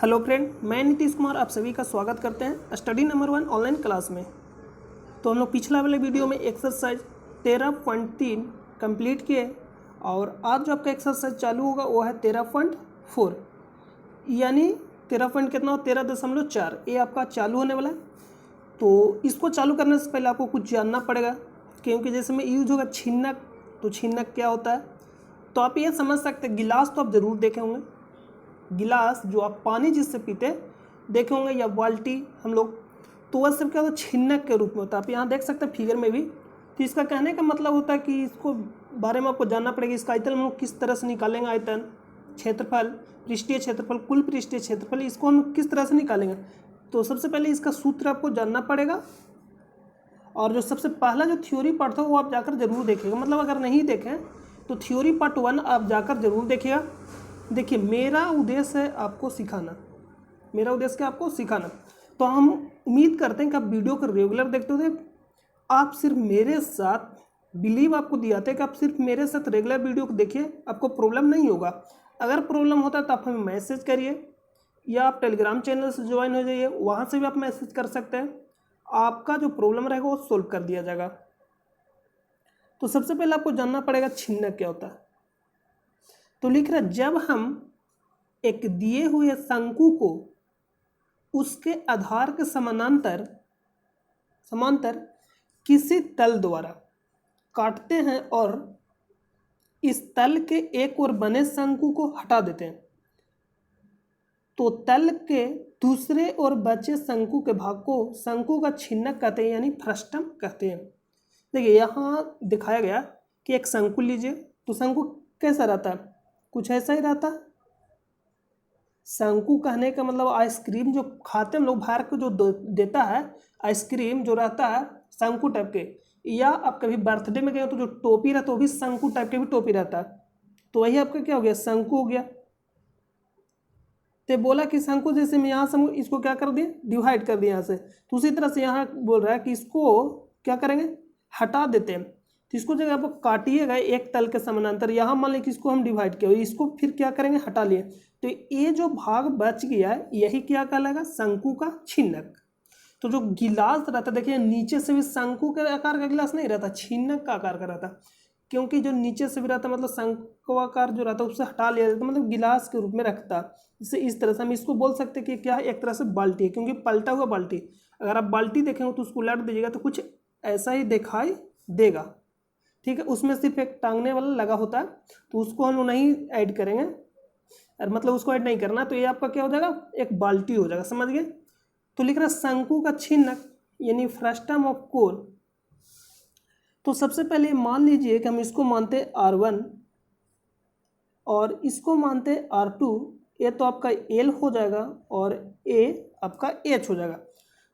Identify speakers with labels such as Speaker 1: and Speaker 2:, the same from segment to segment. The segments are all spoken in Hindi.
Speaker 1: हेलो फ्रेंड, मैं नीतीश कुमार आप सभी का स्वागत करते हैं स्टडी नंबर 1 ऑनलाइन क्लास में। तो हम लोग पिछला वाले वीडियो में एक्सरसाइज 13.3 कंप्लीट किए और आज जो आपका एक्सरसाइज चालू होगा वो है 13.4 यानी 13 पॉइंट कितना हो 13.4 ये आपका चालू होने वाला है। तो इसको चालू करने से पहले आपको कुछ जानना पड़ेगा, क्योंकि जैसे में यूज होगा छिन्नक। तो छिन्नक क्या होता है, तो आप ये समझ सकते हैं। गिलास तो आप ज़रूर देखे होंगे, गिलास जो आप पानी जिससे पीते देखे होंगे, या बाल्टी हम लोग, तो वह सब क्या होता है छिन्नक के रूप में होता है। आप यहाँ देख सकते हैं फिगर में भी। तो इसका कहने का मतलब होता है कि इसको बारे में आपको जानना पड़ेगा। इसका आयतन हम लोग किस तरह से निकालेंगे, आयतन, क्षेत्रफल, पृष्ठीय क्षेत्रफल, कुल पृष्ठीय क्षेत्रफल, इसको हम किस तरह से निकालेंगे। तो सबसे पहले इसका सूत्र आपको जानना पड़ेगा। और जो सबसे पहला जो थ्योरी पार्ट था वो आप जाकर जरूर देखिएगा। मतलब अगर नहीं देखें तो थ्योरी पार्ट 1 आप जाकर जरूर देखिएगा। देखिए, मेरा उद्देश्य है आपको सिखाना, मेरा उद्देश्य क्या आपको सिखाना। तो हम उम्मीद करते हैं कि आप वीडियो को रेगुलर देखते हो। आप सिर्फ मेरे साथ बिलीव आपको दिलाते हैं कि आप सिर्फ मेरे साथ रेगुलर वीडियो को देखिए, आपको प्रॉब्लम नहीं होगा। अगर प्रॉब्लम होता है तो आप हमें मैसेज करिए, या आप टेलीग्राम चैनल से ज्वाइन हो जाइए, वहाँ से भी आप मैसेज कर सकते हैं। आपका जो प्रॉब्लम रहेगा वो सोल्व कर दिया जाएगा। तो सबसे पहले आपको जानना पड़ेगा छिन्नक क्या होता है। तो लिख रहा है, जब हम एक दिए हुए शंकु को उसके आधार के समानांतर किसी तल द्वारा काटते हैं और इस तल के एक ओर बने शंकु को हटा देते हैं, तो तल के दूसरे ओर बचे शंकु के भाग को शंकु का छिन्नक कहते हैं, यानी फ्रस्टम कहते हैं। देखिए, यहाँ दिखाया गया कि एक शंकु लीजिए। तो शंकु कैसा रहता है, कुछ ऐसा ही रहता है। शंकु कहने का मतलब आइसक्रीम जो खाते हैं हम लोग, बाहर को जो देता है आइसक्रीम जो रहता है शंकु टाइप के, या आप कभी बर्थडे में गए हो तो जो टोपी रहता है वो भी शंकु टाइप के भी टोपी रहता है। तो वही आपका क्या हो गया, शंकु हो गया। तो बोला कि शंकु जैसे मैं यहाँ से इसको क्या कर दिया, डिवाइड कर दिया यहाँ से। तो उसी तरह से यहाँ बोल रहा है कि इसको क्या करेंगे, हटा देते हैं। तो इसको जगह आप काटिएगा एक तल के समानांतर, यहाँ मान लीजिए कि इसको हम डिवाइड किया, इसको फिर क्या करेंगे, हटा लिए। तो ये जो भाग बच गया है यही क्या कहलाएगा, शंकु का छिन्नक। तो जो गिलास रहता है, देखिए नीचे से भी शंकु के आकार का गिलास नहीं रहता, छिन्नक का आकार का रहता, क्योंकि जो नीचे से भी रहता मतलब शंक्वाकार जो रहता है उससे हटा लिया जाता, मतलब गिलास के रूप में रखता। इससे इस तरह से हम इसको बोल सकते हैं कि क्या है, एक तरह से बाल्टी है, क्योंकि पलटा हुआ बाल्टी। अगर आप बाल्टी देखेंगे तो उसको उलट दीजिएगा तो कुछ ऐसा ही दिखाई देगा। ठीक है, उसमें सिर्फ एक टांगने वाला लगा होता है, तो उसको हम नहीं ऐड करेंगे, और मतलब उसको ऐड नहीं करना। तो ये आपका क्या हो जाएगा, एक बाल्टी हो जाएगा, समझ गए। तो लिख रहा है शंकु का छिन्नक यानी फ्रस्टम ऑफ कोर। तो सबसे पहले मान लीजिए कि हम इसको मानते R1 और इसको मानते R2। ये तो आपका L हो जाएगा और A आपका H हो जाएगा।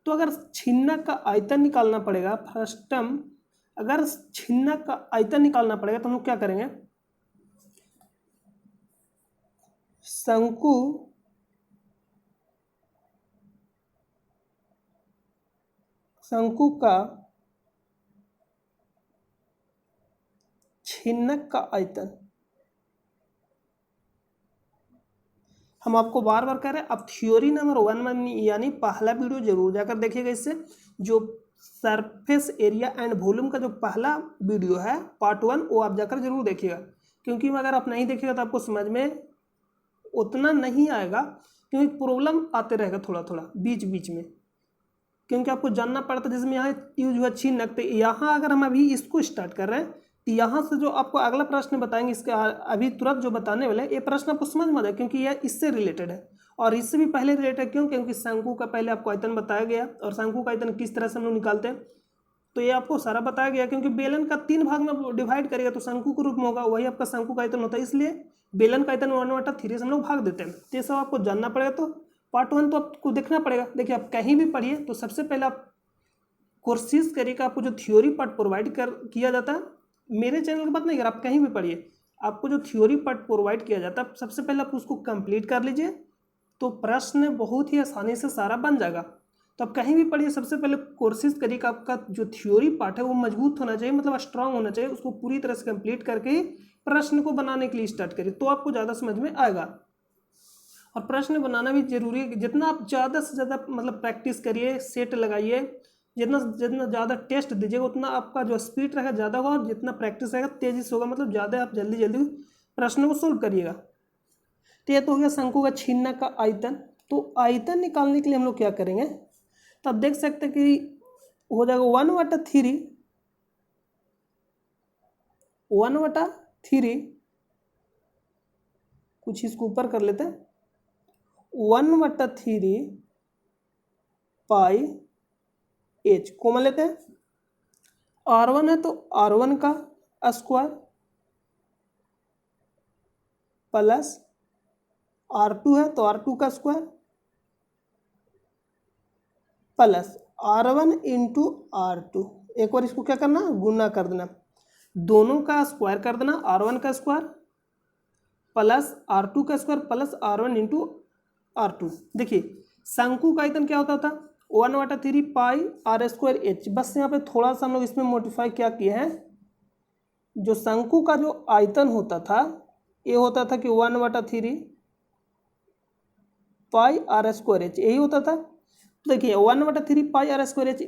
Speaker 1: तो अगर छिन्नक का आयतन निकालना पड़ेगा, फ्रस्टम, अगर छिन्नक का आयतन निकालना पड़ेगा तो हम क्या करेंगे, शंकु का छिन्नक का आयतन, हम आपको बार बार कह रहे हैं, आप थ्योरी नंबर 1 यानी पहला वीडियो जरूर जाकर देखिएगा। इससे जो सरफेस एरिया एंड वॉल्यूम का जो पहला वीडियो है पार्ट 1 वो आप जाकर जरूर देखिएगा, क्योंकि अगर आप नहीं देखिएगा तो आपको समझ में उतना नहीं आएगा, क्योंकि प्रॉब्लम आते रहेगा थोड़ा थोड़ा बीच बीच में, क्योंकि आपको जानना पड़ता है। जिसमें यहाँ यूज हुआ छिन्नक, तो यहाँ अगर हम अभी इसको स्टार्ट कर रहे हैं तो यहाँ से जो आपको अगला प्रश्न बताएंगे, इसका अभी तुरंत जो बताने वाले ये प्रश्न आपको समझ में आ जाए, क्योंकि यह इससे रिलेटेड है और इससे भी पहले रिलेटेड। क्यों, क्योंकि शंकु का पहले आपको आयतन बताया गया और शंकु का आयतन किस तरह से हम लोग निकालते हैं तो ये आपको सारा बताया गया। क्योंकि बेलन का 3 भाग में डिवाइड करेगा तो शंकु के रूप में होगा, वही आपका शंकु का आयतन होता है, इसलिए बेलन का आयतन 1/3 से हम लोग भाग देते हैं। तो ये सब आपको जानना पड़ेगा। तो पार्ट 1 तो आपको देखना पड़ेगा। देखिए, आप कहीं भी पढ़िए तो सबसे पहले आप कोशिश करिएगा, आपको जो थ्योरी पार्ट प्रोवाइड किया जाता है, मेरे चैनल की बात नहीं कर, आप कहीं भी पढ़िए, आपको जो थ्योरी पार्ट प्रोवाइड किया जाता है सबसे पहले आप उसको कंप्लीट कर लीजिए, तो प्रश्न बहुत ही आसानी से सारा बन जाएगा। तो आप कहीं भी पढ़िए, सबसे पहले कोशिश करिए कि आपका जो थ्योरी पार्ट है वो मजबूत होना चाहिए, मतलब स्ट्रांग होना चाहिए। उसको पूरी तरह से कंप्लीट करके ही प्रश्न को बनाने के लिए स्टार्ट करिए, तो आपको ज़्यादा समझ में आएगा। और प्रश्न बनाना भी जरूरी है। जितना आप ज़्यादा से ज़्यादा मतलब प्रैक्टिस करिए, सेट लगाइए, जितना जितना ज़्यादा टेस्ट दीजिएगा उतना आपका जो स्पीड रहेगा ज़्यादा होगा, और जितना प्रैक्टिस रहेगा तेजी से होगा, मतलब ज़्यादा आप जल्दी जल्दी प्रश्नों को सोल्व करिएगा। तो ये तो हो गया शंकु का छीनना का आयतन। तो आयतन निकालने के लिए हम लोग क्या करेंगे, तो आप देख सकते हैं कि हो जाएगा 1/3, 1/3, कुछ इसको ऊपर कर लेते हैं, 1/3 पाई एच कॉमन लेते हैं। R1 है तो R1 का स्क्वायर प्लस R2 है तो R2 का square plus R1 into R2। एक बार इसको क्या करना, गुना कर देना, दोनों का स्क्वायर कर देना, R1 का स्क्वायर प्लस R2 का square plus R1 into R2। देखिए शंकु का आयतन क्या होता था, 1/3 पाई R² H। बस यहाँ पे थोड़ा सा हम लोग इसमें मॉडिफाई क्या किए हैं, जो शंकु का जो आयतन होता था ये होता था कि 1/3 पाई R² H, यही होता था। तो देखिए 1/3 पाई R² H,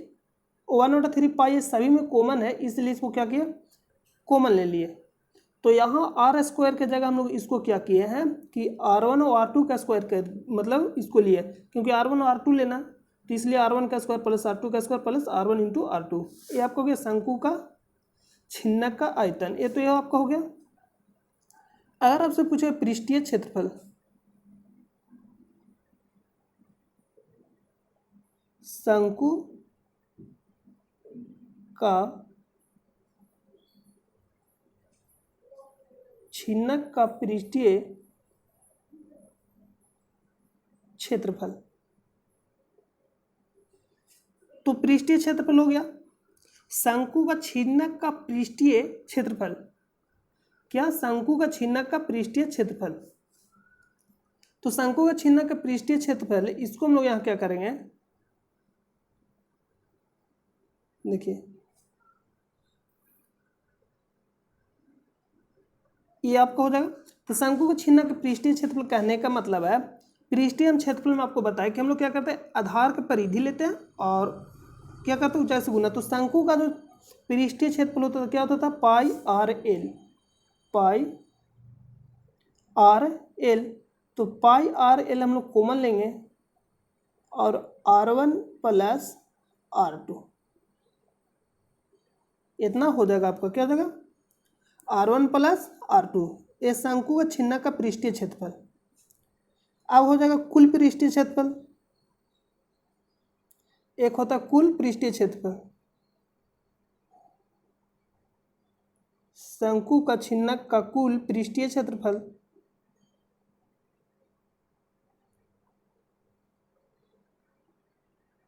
Speaker 1: 1/3 पाई ये सभी में कॉमन है, इसलिए इसको क्या किया, कॉमन ले लिए। तो यहाँ R² के जगह हम लोग इसको क्या किए हैं कि R1 और R2 का स्क्वायर कर, मतलब इसको लिए, क्योंकि R1 और R2 लेना, तो इसलिए R1 का स्क्वायर प्लस R2 का square plus R1 into R2। ये आपको हो गया शंकु का छिन्नक का आयतन। ये तो यह आपका हो गया। अगर आपसे पूछे पृष्ठीय क्षेत्रफल, शंकु का छिन्नक का पृष्ठीय क्षेत्रफल, तो पृष्ठीय क्षेत्रफल हो गया शंकु का छिन्नक का पृष्ठीय क्षेत्रफल। क्या, शंकु का छिन्नक का पृष्ठीय क्षेत्रफल। तो शंकु का छिन्नक का पृष्ठीय क्षेत्रफल, इसको हम लोग यहाँ क्या करेंगे, देखिए ये आपका हो जाएगा। तो शंकु का छिन्नक का पृष्ठीय क्षेत्रफल कहने का मतलब है, पृष्ठीय क्षेत्रफल में आपको बताया कि हम लोग क्या करते हैं, आधार की परिधि लेते हैं और क्या करते हैं, ऊंचाई से गुना। तो शंकु का जो पृष्ठीय क्षेत्रफल होता था क्या होता था, पाई आर एल, पाई आर एल। तो पाई आर एल हम लोग कॉमन लेंगे और R1 प्लस R2, इतना हो जाएगा आपका, क्या हो जाएगा, R1 प्लस R2। ये शंकु का छिन्नक का पृष्ठीय क्षेत्रफल। अब हो जाएगा कुल पृष्ठीय क्षेत्रफल, एक होता है कुल पृष्ठीय क्षेत्रफल, शंकु का छिन्नक का कुल पृष्ठीय क्षेत्रफल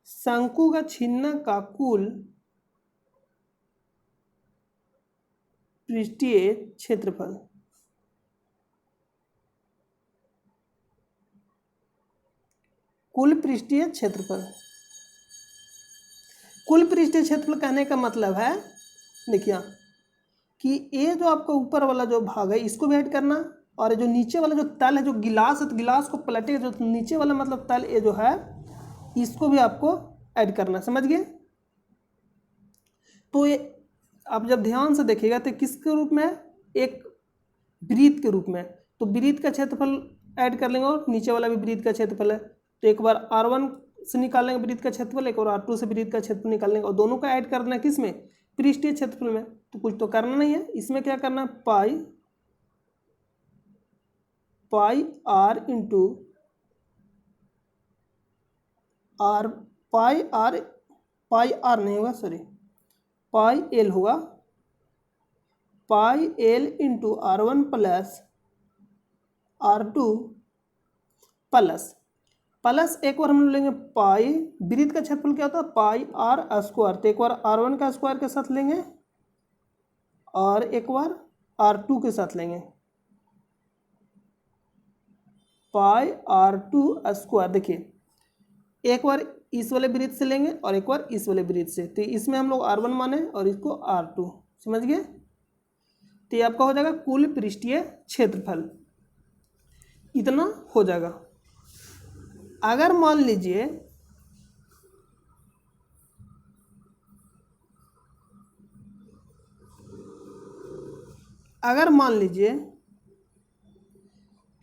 Speaker 1: शंकु का छिन्नक का कुल पृष्ठीय क्षेत्रफल। कुल पृष्ठीय क्षेत्रफल, कुल पृष्ठीय क्षेत्रफल कहने का मतलब है, देखिए कि ये जो आपका ऊपर वाला जो भाग है इसको भी ऐड करना, और जो नीचे वाला जो तल है, जो गिलास है, तो गिलास को पलटेगा, जो नीचे वाला मतलब तल ये जो है इसको भी आपको ऐड करना, समझ गए। तो ये आप जब ध्यान से देखिएगा तो किसके रूप में है, एक वृत्त के रूप में। तो वृत्त का क्षेत्रफल ऐड कर लेंगे और नीचे वाला भी वृत्त का क्षेत्रफल है, तो एक बार R1 से निकाल लेंगे वृत्त का क्षेत्रफल, एक और R2 से वृत्त का क्षेत्रफल निकाल लेंगे, और दोनों का ऐड करना है किस में, पृष्ठीय क्षेत्रफल में। तो कुछ तो करना नहीं है, इसमें क्या करना है, pi R into R, pi R नहीं होगा, सॉरी, पाई एल होगा, pi L into R1 plus R2 plus एक बार हम लेंगे पाई, वृत्त का क्षेत्रफल क्या होता है, पाई आर स्क्वायर। तो एक बार R1 का स्क्वायर के साथ लेंगे और एक बार R2 के साथ लेंगे, पाई R2 स्क्वायर। देखिए एक बार इस वाले वृत्त से लेंगे और एक बार इस वाले वृत्त से, तो इसमें हम लोग R1 माने और इसको R2, समझ गए। तो ये आपका हो जाएगा कुल पृष्ठीय क्षेत्रफल, इतना हो जाएगा। अगर मान लीजिए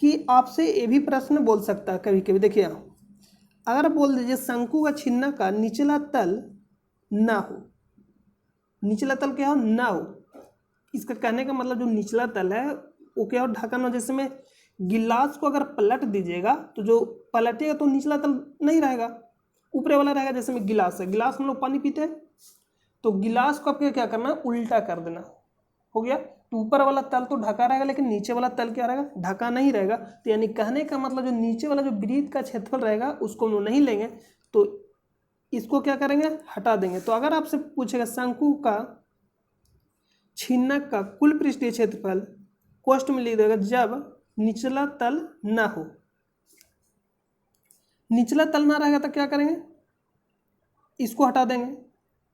Speaker 1: कि आपसे ये भी प्रश्न बोल सकता है कभी कभी, देखिए अगर बोल दीजिए शंकु व छिन्ना का निचला तल ना हो, निचला तल क्या हो, ना हो, इसका कहने का मतलब जो निचला तल है वो क्या हो, ढका ना। जैसे में गिलास को अगर पलट दीजिएगा तो जो पलटेगा तो निचला तल नहीं रहेगा, ऊपरे वाला रहेगा। जैसे में गिलास है, गिलास हम लोग पानी पीते हैं, तो गिलास को आपको क्या करना, उल्टा कर देना, हो गया। तो ऊपर वाला तल तो ढका रहेगा, लेकिन नीचे वाला तल क्या रहेगा, ढका नहीं रहेगा। तो यानी कहने का मतलब जो नीचे वाला जो वृत्त का क्षेत्रफल रहेगा उसको हम लोग नहीं लेंगे, तो इसको क्या करेंगे, हटा देंगे। तो अगर आपसे पूछेगा शंकु का छिन्नक का कुल पृष्ठीय क्षेत्रफल, कोष्ठ में लिख देगा जब निचला तल ना हो। निचला तल ना रहेगा तो क्या करेंगे, इसको हटा देंगे,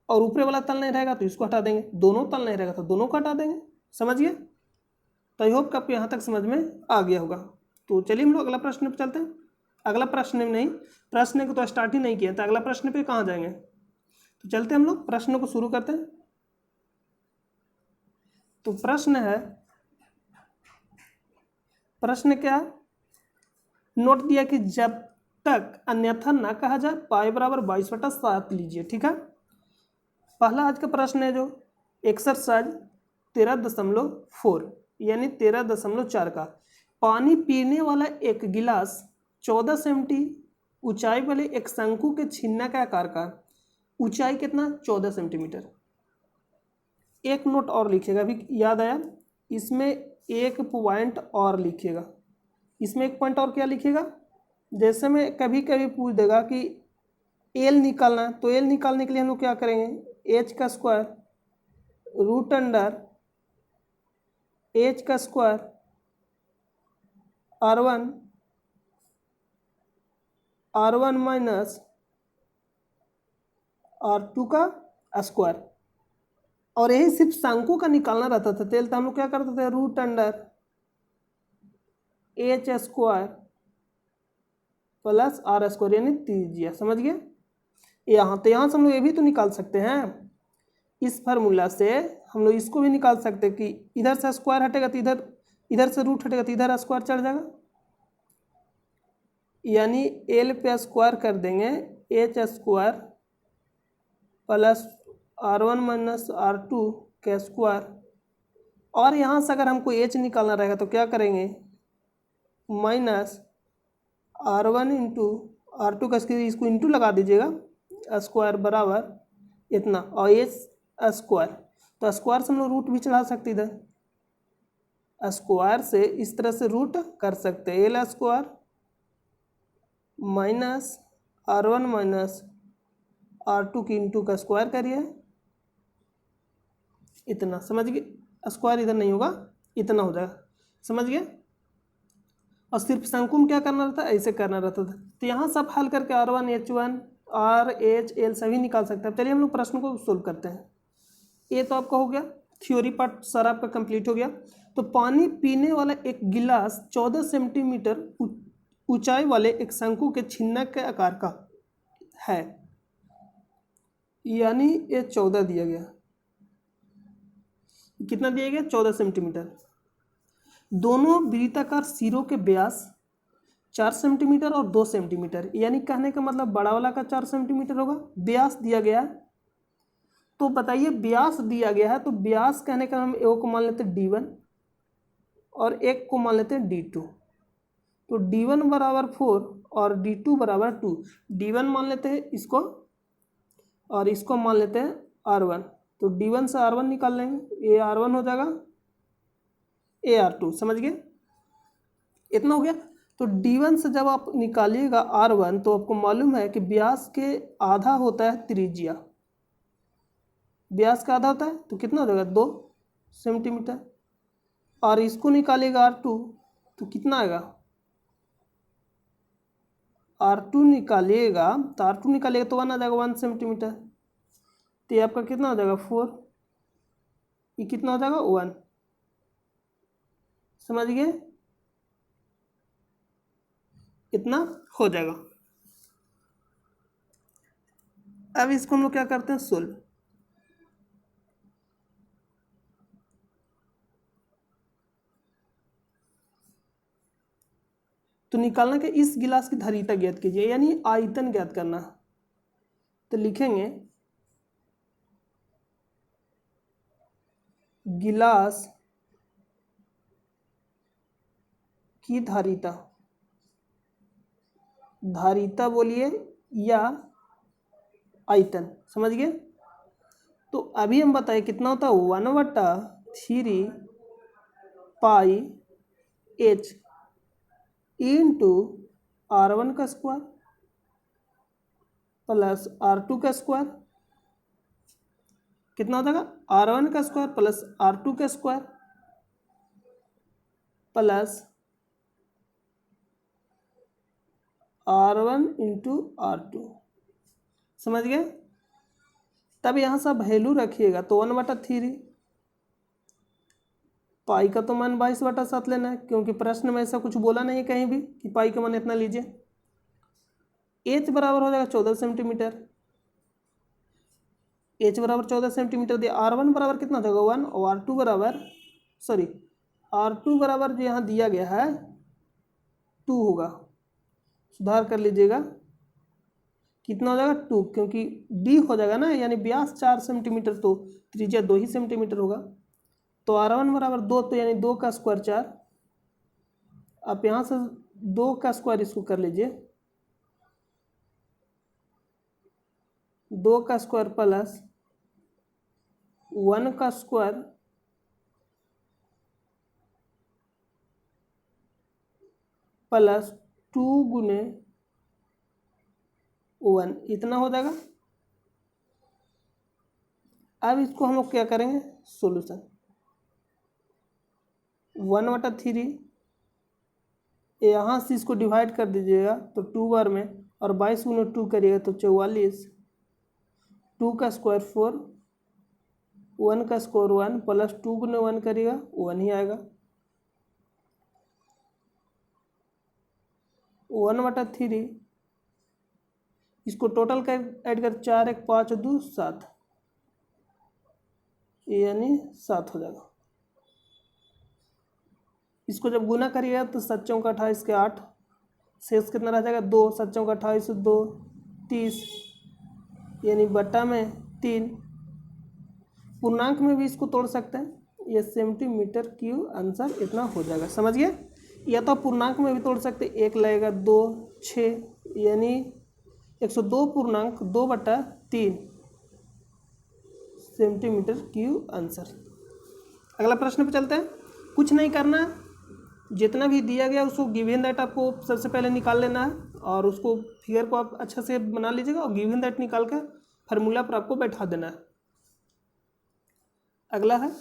Speaker 1: और ऊपरे वाला तल नहीं रहेगा तो इसको हटा देंगे, दोनों तल नहीं रहेगा तो दोनों को हटा देंगे। समझ गए? तो आई होप कि आपको यहाँ तक समझ में आ गया होगा। तो चलिए हम लोग अगला प्रश्न पे चलते हैं। अगला प्रश्न में नहीं, प्रश्न को तो स्टार्ट ही नहीं किया, तो अगला प्रश्न पे कहाँ जाएंगे, तो चलते हम लोग प्रश्न को शुरू करते हैं। तो प्रश्न है, प्रश्न क्या, नोट दिया कि जब तक अन्यथा ना कहा जाए पाई बराबर 22/7 लीजिए। ठीक है, पहला आज का प्रश्न है जो एक्सरसाइज 13.4 यानी 13.4 का, पानी पीने वाला एक गिलास 14 सेंटी ऊंचाई वाले एक शंकु के छिन्ना के आकार का, ऊंचाई कितना, 14 सेंटीमीटर। एक नोट और लिखिएगा, अभी याद आया, इसमें एक पॉइंट और लिखिएगा। इसमें एक पॉइंट और क्या लिखिएगा, जैसे में कभी कभी पूछ देगा कि एल निकालना है, तो एल निकालने के लिए हम लोग क्या करेंगे, एच का स्क्वायर रूट अंडर एच का स्क्वायर R1 माइनस R2 का स्क्वायर। और यही सिर्फ शंकु का निकालना रहता था तेल, तो हम लोग क्या करते थे, root under H square plus R square यानी त्रिज्या। समझ गए? यहाँ तो यहाँ से हम लोग ये भी तो निकाल सकते हैं, इस फार्मूला से हम लोग इसको भी निकाल सकते हैं कि इधर से स्क्वायर हटेगा तो इधर, इधर से रूट हटेगा तो इधर स्क्वायर चढ़ जाएगा, यानी एल पे स्क्वायर कर देंगे H square plus R1 minus R2 के स्क्वायर। और यहाँ से अगर हमको एच निकालना रहेगा तो क्या करेंगे, माइनस R1 इंटू R2 का इसको इंटू लगा दीजिएगा, स्क्वायर बराबर इतना, और एच स्क्वायर, तो स्क्वायर से हम लोग रूट भी चढ़ा सकते, इधर स्क्वायर से इस तरह से रूट कर सकते हैं, L square minus R1 minus R2 की इंटू का स्क्वायर करिए, इतना। समझ गए? स्क्वायर इधर नहीं होगा, इतना हो जाएगा। समझ गए? और सिर्फ शंकु में क्या करना रहता है, ऐसे करना रहता था। तो यहाँ सब हल करके R1 H1 R H L सभी निकाल सकते हैं। चलिए हम लोग प्रश्न को सोल्व करते हैं। ये तो आपका हो गया, थ्योरी पार्ट सारा आपका कंप्लीट हो गया। तो पानी पीने वाला एक गिलास 14 सेंटीमीटर ऊंचाई वाले एक शंकु के छिन्नक के आकार का है, यानी ये 14 दिया गया, कितना दिया गया, 14 सेंटीमीटर। दोनों वृत्ताकार सिरों के व्यास 4 सेंटीमीटर और 2 सेंटीमीटर, यानी कहने का मतलब बड़ा वाला का 4 सेंटीमीटर होगा। व्यास दिया गया है, तो बताइए व्यास दिया गया है तो व्यास कहने का हम एक को मान लेते हैं D1 और एक को मान लेते हैं D2। तो D1 बराबर 4 और D2 बराबर 2। D1 मान लेते हैं इसको और इसको मान लेते हैं R1, तो D1 से R1 निकाल लेंगे, ये R1 हो जाएगा, ये R2। समझ गए? इतना हो गया। तो D1 से जब आप निकालिएगा R1 तो आपको मालूम है कि व्यास के आधा होता है त्रिज्या, व्यास का आधा होता है, तो कितना हो जाएगा, 2 सेंटीमीटर। और इसको निकालिएगा R2 तो कितना आएगा, R2 निकालिएगा तो R2 निकालिएगा तो 1 आ जाएगा, 1 सेंटीमीटर। तो ये आपका कितना हो जाएगा, 4, ये कितना हो जाएगा, 1। समझ गए? इतना हो जाएगा। अब इसको हम लोग क्या करते हैं, सोल्व। तो निकालना कि इस गिलास की धारिता ज्ञात कीजिए, यानी आयतन ज्ञात करना। तो लिखेंगे गिलास की धारिता, धारिता बोलिए या आयतन, समझ गए। तो अभी हम बताए कितना होता है, 1/3 पाई h इंटू R1 का स्क्वायर प्लस R2 का स्क्वायर, कितना हो जाएगा, R1 का स्क्वायर प्लस R2 का square plus R1 into R2, समझ गए। तब यहाँ सब वैल्यू रखिएगा, तो 1/3 पाई का तो मान 22/7 लेना है, क्योंकि प्रश्न में ऐसा कुछ बोला नहीं है कहीं भी कि पाई का मान इतना लीजिए। h बराबर हो जाएगा 14 सेंटीमीटर, h बराबर 14 सेंटीमीटर दिया। R1 बराबर कितना देगा 1, और R2 बराबर R2 बराबर जो यहाँ दिया गया है 2 होगा, सुधार कर लीजिएगा, कितना हो जाएगा 2, क्योंकि d हो जाएगा ना, यानी व्यास 4 सेंटीमीटर तो त्रिज्या 2 ही सेंटीमीटर होगा। तो R1 बराबर 2, तो यानी 2 का स्क्वायर 4, आप यहाँ से 2 का स्क्वायर इसको कर लीजिए, 2 का स्क्वायर प्लस 1 का स्क्वायर प्लस 2 गुने 1, इतना हो जाएगा। अब इसको हम लोग क्या करेंगे, सॉल्यूशन 1/3 यहाँ से इसको डिवाइड कर दीजिएगा तो 2 बार में, और 22 गुने 2 करिएगा तो 44, 2 का स्क्वायर 4, 1 का स्क्वायर 1 प्लस 2 गुने 1 करिएगा 1 ही आएगा। 1/3 इसको टोटल कर ऐड कर, 4 1 5 2 7, यानी 7 हो जाएगा। इसको जब गुना करिएगा तो 7 चौका 28 के 8, शेष कितना रह जाएगा 2, 7 चौका 28 2 30, यानी बटा में 3। पूर्णांक में भी इसको तोड़ सकते हैं, ये सेंटीमीटर क्यूब आंसर इतना हो जाएगा, समझ गए। या तो पूर्णांक में भी तोड़ सकते, 1 लगेगा 2 6, यानी 102.2/3 सेंटीमीटर क्यूब आंसर। अगला प्रश्न पे चलते हैं। कुछ नहीं करना, जितना भी दिया गया उसको गिवन दैट आपको सबसे पहले निकाल लेना है, और उसको फिगर को आप अच्छा से बना लीजिएगा, और गिवन दैट निकाल कर फार्मूला पर आपको बैठा देना है। अगला है,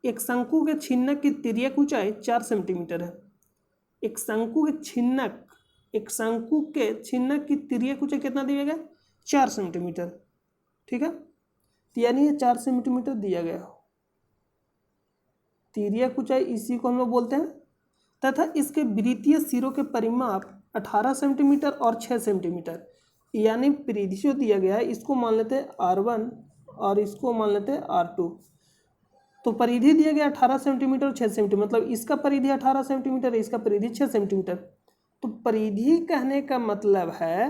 Speaker 1: एक शंकु के छिन्नक की तिर्यक ऊंचाई 4 सेंटीमीटर है। एक शंकु के छिन्नक की तिर्यक ऊंचाई कितना दिया गया, 4 सेंटीमीटर, ठीक है। तो यानी ये 4 सेंटीमीटर दिया गया, तिर्यक ऊंचाई इसी को हम लोग बोलते हैं, तथा इसके वृत्तीय सिरों के परिमाप 18 सेंटीमीटर और 6 सेंटीमीटर, यानी परिधि जो दिया गया है इसको मान लेते हैं R1 और इसको मान लेते हैं R2। तो परिधि दिया गया 18 सेंटीमीटर और 6 सेंटीमीटर, मतलब इसका परिधि 18 सेंटीमीटर है, इसका परिधि 6 सेंटीमीटर। तो परिधि कहने का मतलब है,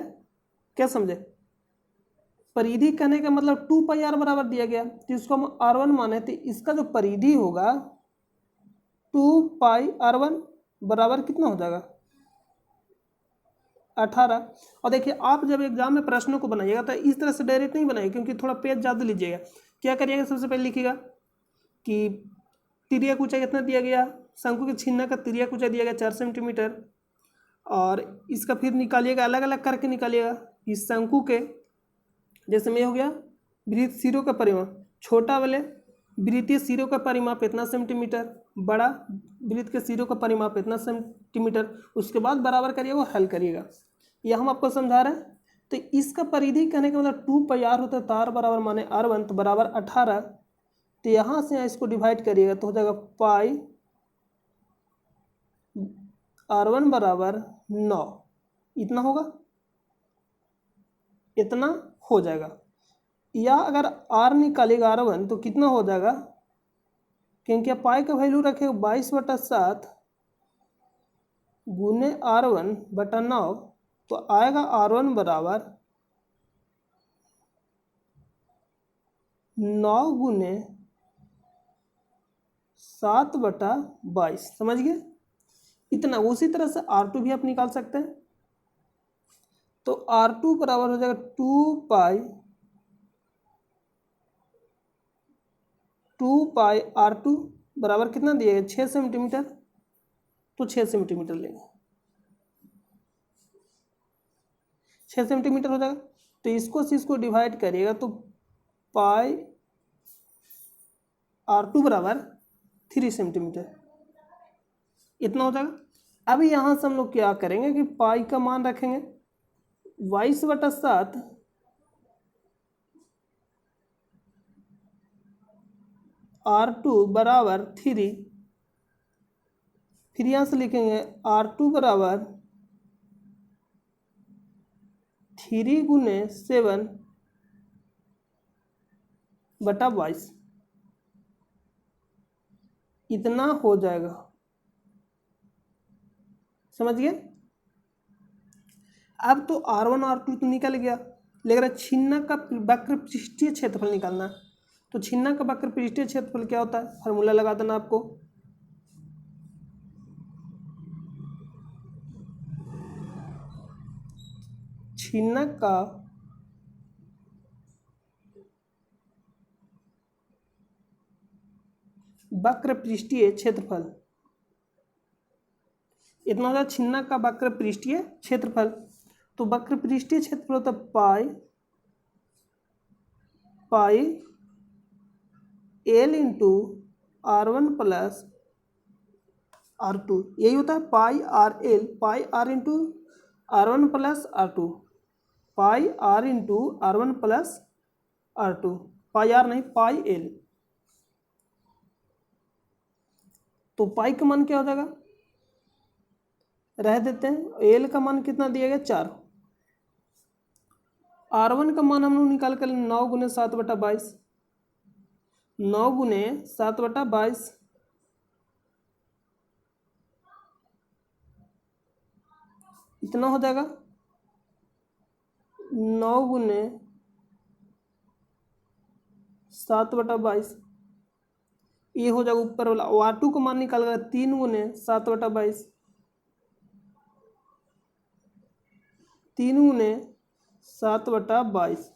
Speaker 1: क्या समझे, परिधि कहने का मतलब 2πr बराबर दिया गया, तो इसको हम R1 माने, तो इसका जो परिधि होगा 2πr1 बराबर कितना हो जाएगा 18। और देखिए आप जब एग्जाम में प्रश्नों को बनाइएगा तो इस तरह से डायरेक्ट नहीं बनाइएगा, क्योंकि थोड़ा पेज ज़्यादा लीजिएगा। क्या करिएगा, सबसे पहले लिखिएगा कि तिर्यक ऊंचाई कितना दिया गया, शंकु के छिन्नक का तिर्यक ऊंचाई दिया गया 4 सेंटीमीटर, और इसका फिर निकालिएगा, अलग अलग करके निकालिएगा। इस शंकु के जैसे में हो गया वृत्त सिरों का परिमाप, छोटा वाले वृत्तीय सिरों का परिमाप इतना सेंटीमीटर, बड़ा वृत्त के सिरों का परिमाप इतना सेंटीमीटर, उसके बाद बराबर करिएगा और हल करिएगा। यह हम आपको समझा रहे हैं। तो इसका परिधि कहने का मतलब 2πr होता है, तार बराबर माने R1 तो बराबर 18, तो यहाँ से इसको डिवाइड करिएगा तो हो जाएगा पाई R1 बराबर 9, इतना होगा। इतना हो जाएगा। या अगर r निकालेगा r1 तो कितना हो जाएगा, क्योंकि पाई का वैल्यू रखेगा 22/7 गुने r1/9, तो आएगा r1 बराबर 9 गुने 7/22। समझ गए इतना। उसी तरह से r2 भी आप निकाल सकते हैं। तो r2 बराबर हो जाएगा 2 पाई r2 बराबर कितना दिएगा 6 सेंटीमीटर, तो 6 सेंटीमीटर लेंगे, 6 सेंटीमीटर हो जाएगा। तो इसको डिवाइड करिएगा तो पाई r2 बराबर 3 सेंटीमीटर इतना हो जाएगा। अभी यहाँ से हम लोग क्या करेंगे कि पाई का मान रखेंगे 22/7 r2 बराबर 3, फिर यहाँ से लिखेंगे r2 बराबर 3 गुने 7/22 इतना हो जाएगा। समझ गए। अब तो r1 r2 तो निकल गया, लेकिन छिन्ना का वक्र पृष्ठीय क्षेत्रफल निकालना है। तो छिन्ना का वक्र पृष्ठीय क्षेत्रफल क्या होता है, फार्मूला लगा देना आपको। छिन्ना का वक्र पृष्ठीय क्षेत्रफल इतना होता है, छिन्ना का वक्र पृष्ठीय क्षेत्रफल। तो वक्र पृष्ठीय क्षेत्रफल होता है पाई l into r1 plus r2, यही होता है पाई r into r1 plus r2, पाई r into r1 plus r2, पाई r नहीं पाई l। तो पाई का मान क्या हो जाएगा, रह देते हैं। एल का मान कितना दिया गया 4, r1 का मान हम लोग निकाल कर 9 गुने 7/22, 9 गुने 7/22 इतना हो जाएगा। 9 गुने 7/22 ये हो जाएगा ऊपर वाला। r2 का मान निकाल कर 3 गुने 7/22, 3 गुने 7/22।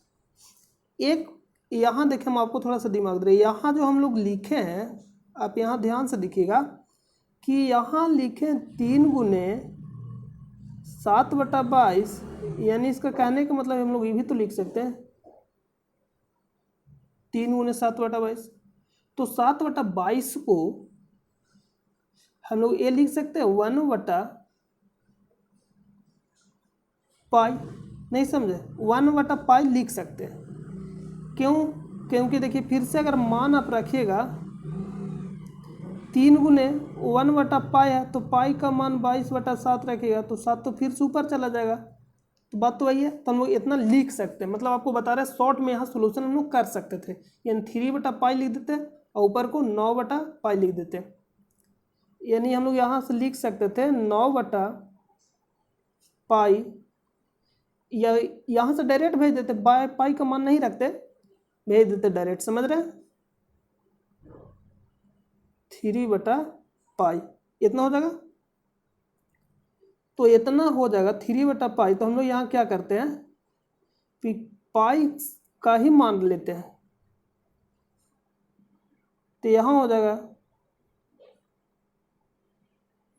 Speaker 1: एक यहाँ देखें, हम आपको थोड़ा सा दिमाग दे रहे हैं। यहाँ जो हम लोग लिखे हैं, आप यहाँ ध्यान से देखिएगा कि यहाँ लिखे 3 गुने 7/22, यानी इसका कहने का मतलब हम लोग ये भी तो लिख सकते हैं 3 गुने 7/22। तो 7/22 को हम लोग ये लिख सकते हैं 1/पाई, नहीं समझे, 1/पाई लिख सकते हैं। क्यों, क्योंकि देखिए फिर से अगर मान आप रखिएगा 3 गुने 1/पाई है, तो पाई का मान 22/7 रखिएगा तो 7 तो फिर से ऊपर चला जाएगा। तो बात तो वही है, तो हम लोग इतना लिख सकते हैं। मतलब आपको बता रहे हैं शॉर्ट में यहाँ सोल्यूशन हम लोग कर सकते थे, यानी 3/पाई लिख देते और ऊपर को 9/पाई लिख देते। यानी हम लोग यहाँ से लिख सकते थे 9/पाई, या यहाँ से डायरेक्ट भेज देते, पाई का मान नहीं रखते, भेज देते डायरेक्ट। समझ रहे हैं, 3/पाई इतना हो जाएगा। तो इतना हो जाएगा 3/पाई। तो हम लोग यहाँ क्या करते हैं कि पाई का ही मान लेते हैं, तो यहाँ हो जाएगा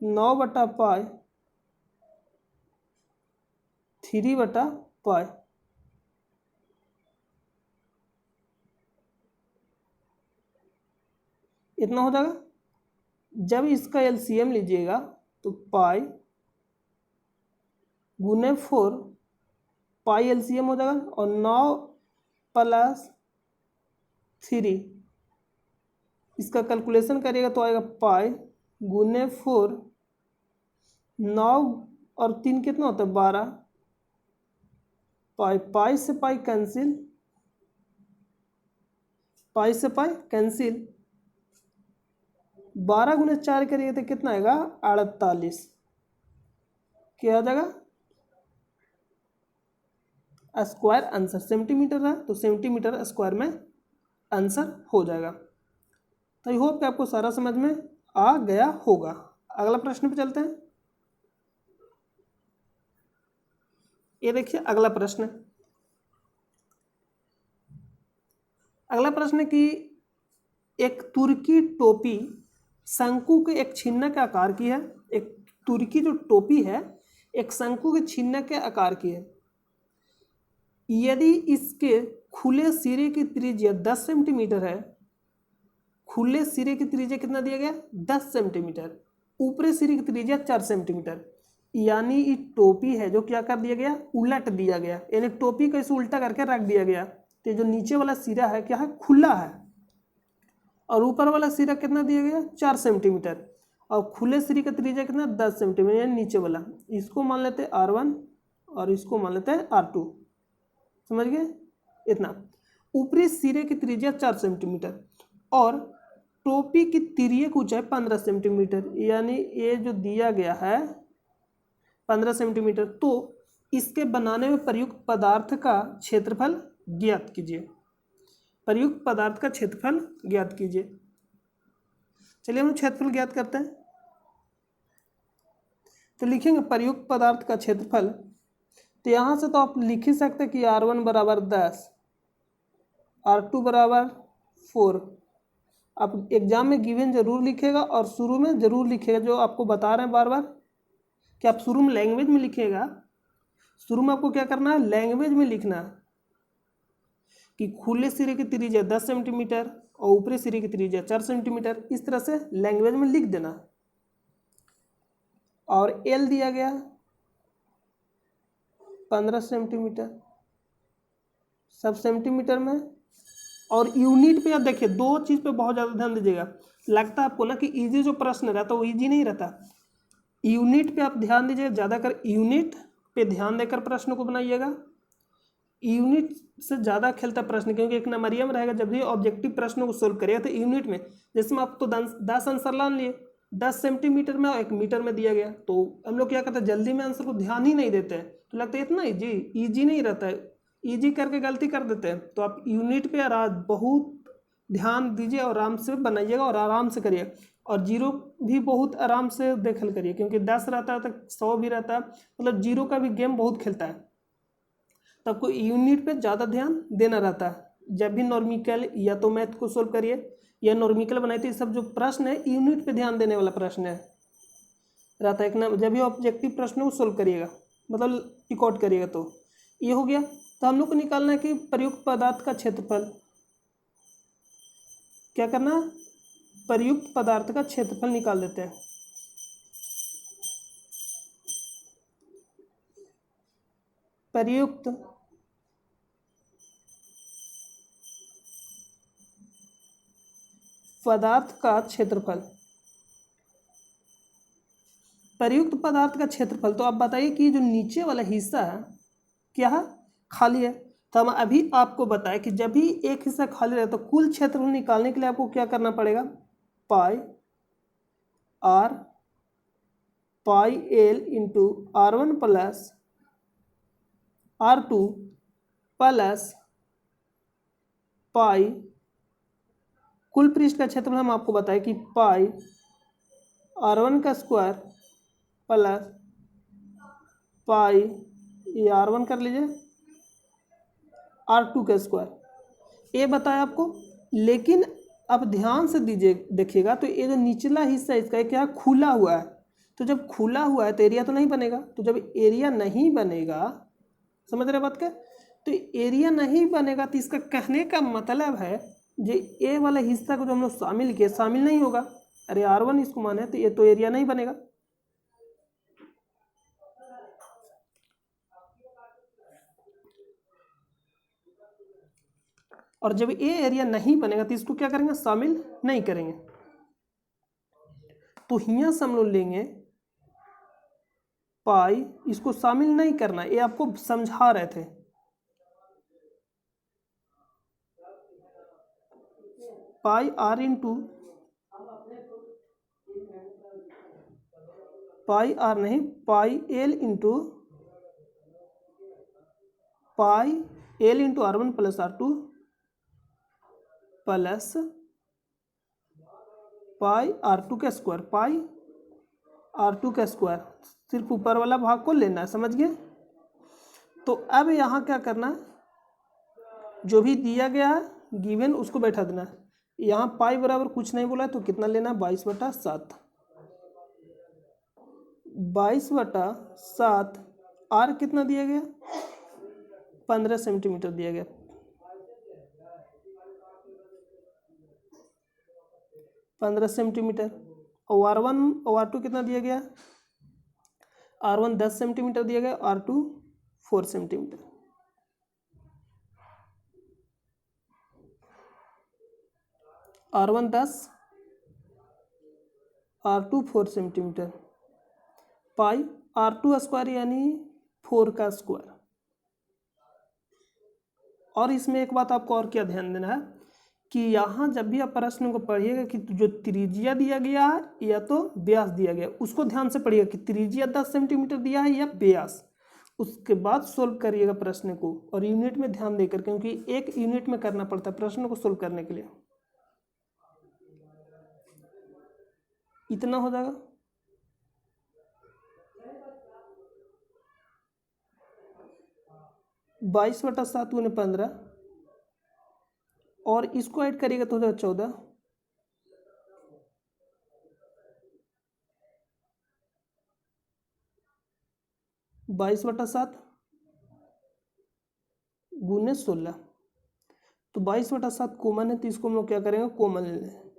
Speaker 1: 9/पाई 3/पाई। इतना हो जाएगा। जब इसका एलसीएम लीजिएगा तो पाई गुने 4, पाई एलसीएम हो जाएगा, और 9 प्लस 3 इसका कैलकुलेशन करिएगा तो आएगा पाई गुने 4, 9 और 3 कितना होता है 12, पाई, पाई से पाई कैंसिल, पाई से पाई कैंसिल, 12 गुना 4 करिए तो कितना आएगा 48, क्या आ जाएगा स्क्वायर आंसर, सेंटीमीटर है तो सेंटीमीटर स्क्वायर में आंसर हो जाएगा। तो आई होप कि आपको सारा समझ में आ गया होगा। अगला प्रश्न पे चलते हैं। ये देखिए अगला प्रश्न, अगला प्रश्न कि एक तुर्की टोपी शंकु के एक छिन्न के आकार की है। एक तुर्की जो टोपी है एक शंकु के छिन्न के आकार की है। यदि इसके खुले सिरे की त्रिज्या 10 सेंटीमीटर है, खुले सिरे की त्रिज्या कितना दिया गया 10 सेंटीमीटर, ऊपरी सिरे की त्रिज्या 4 सेंटीमीटर, यानी ये टोपी है जो क्या कर दिया गया उलट दिया गया, यानी टोपी को इसे उल्टा करके रख दिया गया। तो जो नीचे वाला सिरा है क्या है खुला है और ऊपर वाला सिरा कितना दिया गया 4 सेंटीमीटर और खुले सिरे का त्रिज्या कितना 10 सेंटीमीटर, यानी नीचे वाला। इसको मान लेते हैं R1 और इसको मान लेते हैं R2, समझ गए इतना। ऊपरी सिरे की त्रिज्या 4 सेंटीमीटर और टोपी की तिर्यक ऊंचाई 15 सेंटीमीटर, यानी ये जो दिया गया है 15 सेंटीमीटर। तो इसके बनाने में प्रयुक्त पदार्थ का क्षेत्रफल ज्ञात कीजिए, प्रयुक्त पदार्थ का क्षेत्रफल ज्ञात कीजिए। चलिए हम क्षेत्रफल ज्ञात करते हैं। तो लिखेंगे प्रयुक्त पदार्थ का क्षेत्रफल, तो यहाँ से तो आप लिख ही सकते हैं कि R1 बराबर 10, R2 बराबर 4। आप एग्जाम में गिवन जरूर लिखेगा और शुरू में जरूर लिखेगा, जो आपको बता रहे हैं बार बार कि आप शुरू में लैंग्वेज में लिखिएगा। शुरू में आपको क्या करना है लैंग्वेज में लिखना कि खुले सिरे की त्रिज्या 10 सेंटीमीटर और ऊपरी सिरे की त्रिज्या 4 सेंटीमीटर, इस तरह से लैंग्वेज में लिख देना। और एल दिया गया 15 सेंटीमीटर, सब सेंटीमीटर में। और यूनिट पे आप देखिए दो चीज पे बहुत ज्यादा ध्यान दीजिएगा। लगता है आपको ना कि इजी जो प्रश्न रहता है वो इजी नहीं रहता, यूनिट पे आप ध्यान दीजिए, ज्यादातर यूनिट पे ध्यान देकर प्रश्न को बनाइएगा। यूनिट से ज़्यादा खेलता प्रश्न, क्योंकि एक नंबरिया में रहेगा। जब भी ऑब्जेक्टिव प्रश्नों को सोल्व करिएगा तो यूनिट में, जैसे में आप तो 10 आंसर ला लिए, 10 सेंटीमीटर में और 1 मीटर में दिया गया, तो हम लोग क्या करते हैं जल्दी में आंसर को ध्यान ही नहीं देते हैं, तो लगता है इतना ईजी नहीं रहता है, ईजी करके गलती कर देते हैं। तो आप यूनिट पे बहुत ध्यान दीजिए और आराम से बनाइएगा और आराम से करिए। और जीरो भी बहुत आराम से देखल करिए, क्योंकि 10 रहता है तो 100 भी रहता है, मतलब जीरो का भी गेम बहुत खेलता है। तो आपको यूनिट पे ज़्यादा ध्यान देना रहता है। जब भी नॉर्मिकल या तो मैथ को सोल्व करिए या नॉर्मिकल बनाए, तो ये सब जो प्रश्न है यूनिट पे ध्यान देने वाला प्रश्न है रहता है। एक ना जब भी ऑब्जेक्टिव प्रश्न को सोल्व करिएगा, मतलब टिकआउट करिएगा, तो ये हो गया। तो हम लोग को निकालना है कि प्रयुक्त पदार्थ का क्षेत्रफल, क्या करना प्रयुक्त पदार्थ का क्षेत्रफल निकाल देते हैं। प्रयुक्त पदार्थ का क्षेत्रफल, प्रयुक्त पदार्थ का क्षेत्रफल। तो आप बताइए कि जो नीचे वाला हिस्सा है क्या है खाली है। तो हम अभी आपको बताएं कि जब भी एक हिस्सा खाली रहे तो कुल क्षेत्रफल निकालने के लिए आपको क्या करना पड़ेगा, pi R pi L into R1 plus R2 plus pi, कुल पृष्ठ का क्षेत्रफल हम आपको बताएं कि पाई R1 का स्क्वायर प्लस पाई, ये R1 कर लीजिए R2 का स्क्वायर, ये बताया आपको। लेकिन अब ध्यान से दीजिए देखिएगा, तो ये जो निचला हिस्सा इसका क्या खुला हुआ है, तो जब खुला हुआ है तो एरिया तो नहीं बनेगा। तो जब एरिया नहीं बनेगा, समझ रहे बात क्या, तो एरिया नहीं बनेगा तो इसका कहने का मतलब है जो ए वाला हिस्सा को जो हम लोग शामिल किए शामिल नहीं होगा। अरे R1 इसको माने तो ये तो एरिया नहीं बनेगा। और जब ये एरिया नहीं बनेगा तो इसको क्या करेंगे शामिल नहीं करेंगे। तो यहाँ से हम लोग लेंगे पाई, इसको शामिल नहीं करना, ये आपको समझा रहे थे पाई आर इंटू पाई आर नहीं, पाई L into pi L into R1 plus R2 plus पाई R2 का स्क्वायर, पाई R2 का स्क्वायर। सिर्फ ऊपर वाला भाग को लेना है, समझ गए। तो अब यहाँ क्या करना है, जो भी दिया गया है गिवन उसको बैठा देना है। यहाँ पाई बराबर कुछ नहीं बोला है तो कितना लेना है, 22/7। 22/7 आर कितना दिया गया, 15 सेंटीमीटर दिया गया। 15 सेंटीमीटर। और R1 और R2 कितना दिया गया, R1 10 सेंटीमीटर दिया गया, R2 4 centimetre. R1 10, R2 4 centimetre, पाई R2 स्क्वायर यानी 4 का स्क्वायर। और इसमें एक बात आपको और क्या ध्यान देना है कि यहाँ जब भी आप प्रश्न को पढ़िएगा कि जो त्रिज्या दिया गया है या तो व्यास दिया गया, उसको ध्यान से पढ़िएगा कि त्रिज्या 10 सेंटीमीटर दिया है या व्यास। उसके बाद सोल्व करिएगा प्रश्न को, और यूनिट में ध्यान देकर, क्योंकि एक यूनिट में करना पड़ता है प्रश्न को सोल्व करने के लिए। इतना हो जाएगा। बाईस बटा 7 गुने 15, और इसको ऐड करिएगा तो हो जाएगा 14। बाईस बटा 7 गुने 16, तो 22/7 कॉमन है तो इसको हम लोग क्या करेंगे, कॉमन ले लें।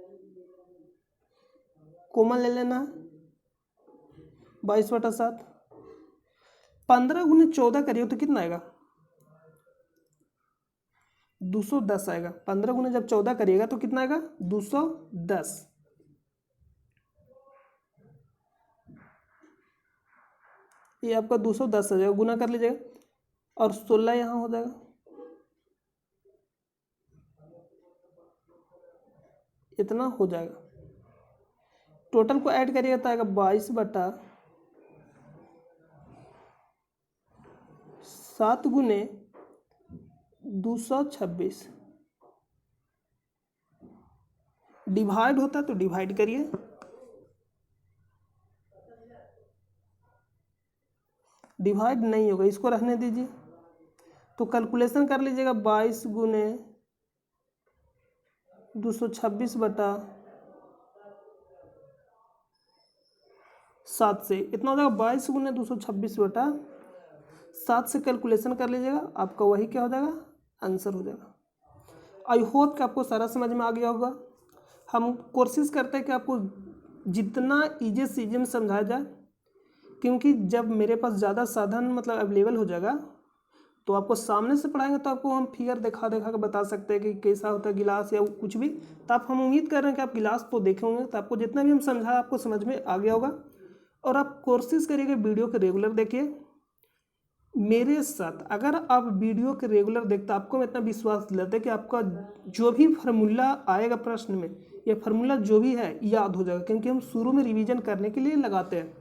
Speaker 1: कॉमन ले लेना है 22/7। 15 गुने 14 करिए तो कितना आएगा, 210 आएगा। 15 गुने जब 14 करिएगा तो कितना आएगा, 210। ये आपका 210 आ जाएगा, गुना कर लीजिएगा, और 16 यहाँ हो जाएगा। इतना हो जाएगा। टोटल को ऐड करिएगा तो आएगा 22/7 गुने 226। डिवाइड होता है तो डिवाइड करिए, डिवाइड नहीं होगा, इसको रहने दीजिए। तो कैलकुलेशन कर लीजिएगा, 22 गुने 226 बटा 7 से इतना हो जाएगा, 22 गुने 226 बटा 7 से कैलकुलेशन कर लीजिएगा, आपका वही क्या हो जाएगा, आंसर हो जाएगा। आई होप कि आपको सारा समझ में आ गया होगा। हम कोशिश करते हैं कि आपको जितना ईजी से ईजी में समझाया जाए, क्योंकि जब मेरे पास ज़्यादा साधन मतलब अवेलेबल हो जाएगा तो आपको सामने से पढ़ाएंगे तो आपको हम फिगर दिखा दिखा कर बता सकते हैं कि कैसा होता है गिलास या कुछ भी। तो आप हम उम्मीद कर रहे हैं कि आप गिलास को देखे होंगे, तो आपको जितना भी हम समझाया आपको समझ में आ गया होगा। और आप कोशिश करिएगा वीडियो को रेगुलर देखिए मेरे साथ। अगर आप वीडियो के रेगुलर देखते आपको मैं इतना विश्वास दिलाता है कि आपका जो भी फार्मूला आएगा प्रश्न में, यह फार्मूला जो भी है याद हो जाएगा, क्योंकि हम शुरू में रिवीजन करने के लिए लगाते हैं।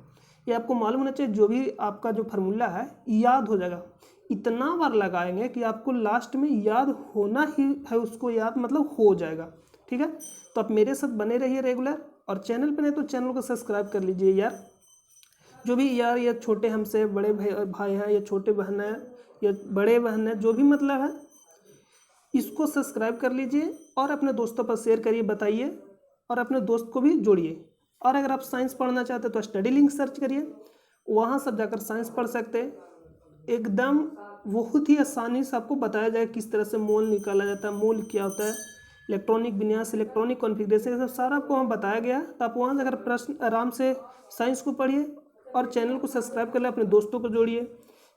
Speaker 1: ये आपको मालूम होना चाहिए, जो भी आपका जो फार्मूला है याद हो जाएगा। इतना बार लगाएंगे कि आपको लास्ट में याद होना ही है, उसको याद मतलब हो जाएगा। ठीक है, तो आप मेरे साथ बने रहिए रेगुलर, और चैनल पर नहीं तो चैनल को सब्सक्राइब कर लीजिए यार। जो भी यार ये छोटे हमसे बड़े भाई हैं या छोटे बहन हैं या बड़े बहन हैं, जो भी मतलब है, इसको सब्सक्राइब कर लीजिए और अपने दोस्तों पर शेयर करिए, बताइए, और अपने दोस्त को भी जोड़िए। और अगर आप साइंस पढ़ना चाहते हैं तो स्टडी लिंक सर्च करिए, वहाँ सब जाकर साइंस पढ़ सकते हैं। एकदम बहुत ही आसानी से आपको बताया जाए किस तरह से मोल निकाला जाता है, मोल क्या होता है, इलेक्ट्रॉनिक विन्यास, इलेक्ट्रॉनिक कॉन्फ़िगरेशन, सब सारा आपको वहाँ बताया गया। तो आप वहाँ जाकर प्रश्न आराम से साइंस को पढ़िए और चैनल को सब्सक्राइब कर ले, अपने दोस्तों को जोड़िए,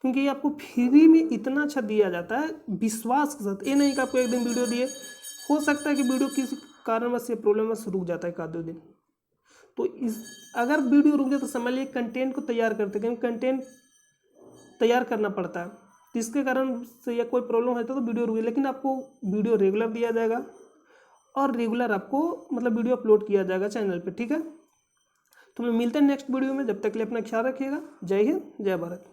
Speaker 1: क्योंकि ये आपको फ्री में इतना अच्छा दिया जाता है विश्वास के साथ। ये नहीं कि आपको एक दिन वीडियो दिए, हो सकता है कि वीडियो किसी कारणवश या प्रॉब्लम रुक जाता है एक आध दो दिन, तो इस अगर वीडियो रुक जाए तो समझ लीजिए कंटेंट को तैयार करते, क्योंकि कंटेंट तैयार करना पड़ता है, जिसके कारण से या कोई प्रॉब्लम है तो वीडियो रुके, लेकिन आपको वीडियो रेगुलर दिया जाएगा। और रेगुलर आपको मतलब वीडियो अपलोड किया जाएगा चैनल पे, ठीक है। तो हम लोग मिलते हैं नेक्स्ट वीडियो में, जब तक के लिए अपना ख्याल रखिएगा। जय हिंद, जय भारत।